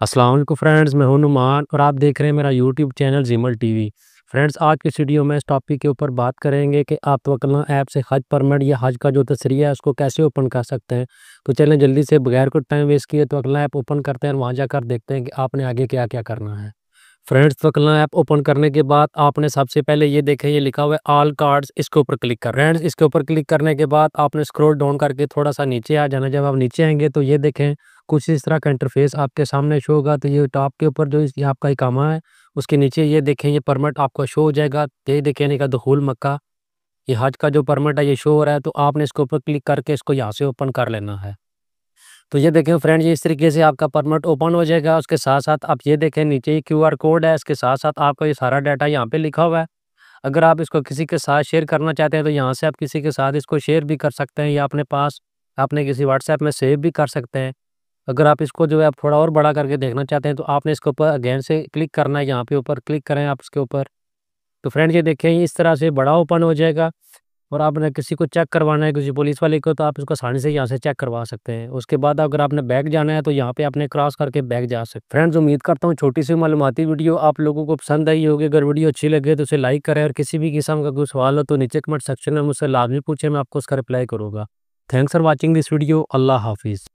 अस्सलाम वालेकुम फ्रेंड्स, मैं हूं नुमान और आप देख रहे हैं मेरा यूट्यूब चैनल जिमल टीवी। फ्रेंड्स, आज की इस वीडियो में इस टॉपिक के ऊपर बात करेंगे कि आप तवक्लना ऐप से हज परमिट या हज का जो तसरिया है उसको कैसे ओपन कर सकते हैं। तो चलें जल्दी से बगैर कुछ टाइम वेस्ट किए तवक्लना ऐप ओपन करते हैं और वहाँ जाकर देखते हैं कि आपने आगे क्या क्या करना है। फ्रेंड्स, तवक्लना ऐप ओपन करने के बाद आपने सबसे पहले ये देखें, ये लिखा हुआ है ऑल कार्ड्स, इसके ऊपर क्लिक कर। फ्रेंड्स, इसके ऊपर क्लिक करने के बाद आपने स्क्रॉल डाउन करके थोड़ा सा नीचे आ जाना। जब आप नीचे आएंगे तो ये देखें कुछ इस तरह का इंटरफेस आपके सामने शो होगा। तो ये टॉप के ऊपर जो ये आपका इकामा है उसके नीचे ये देखें, ये परमिट आपको शो हो जाएगा। ये देखें, यानी का दुखूल मक्का, ये हज का जो परमिट है ये शो हो रहा है। तो आपने इसके ऊपर क्लिक करके इसको यहाँ से ओपन कर लेना है। तो ये देखें फ्रेंड्स, ये इस तरीके से आपका परमिट ओपन हो जाएगा। उसके साथ साथ आप ये देखें नीचे ये क्यूआर कोड है, इसके साथ साथ आपका ये सारा डाटा यहाँ पे लिखा हुआ है। अगर आप इसको किसी के साथ शेयर करना चाहते हैं तो यहाँ से आप किसी के साथ इसको शेयर भी कर सकते हैं या अपने पास अपने किसी व्हाट्सएप में सेव भी कर सकते हैं। अगर आप इसको जो है आप थोड़ा और बड़ा करके देखना चाहते हैं तो आपने इसके ऊपर अगेन से क्लिक करना है, यहाँ पे ऊपर क्लिक करें आप इसके ऊपर। तो फ्रेंड्स, ये देखें इस तरह से बड़ा ओपन हो जाएगा। और आपने किसी को चेक करवाना है, किसी पुलिस वाले को, तो आप इसको आसानी से यहाँ से चेक करवा सकते हैं। उसके बाद अगर आपने बैग जाना है तो यहाँ पे आपने क्रॉस करके बैग जा सकते हैं। फ्रेंड्स, उम्मीद करता हूँ छोटी सी मालूमाती वीडियो आप लोगों को पसंद आई होगी। अगर वीडियो अच्छी लगे तो उसे लाइक करें और किसी भी किस्म का कोई सवाल हो तो नीचे कमेंट सेक्शन में मुझसे लाजमी पूछें, मैं आपको उसका रिप्लाई करूँगा। Thanks for watching this video. अल्लाह हाफिज़।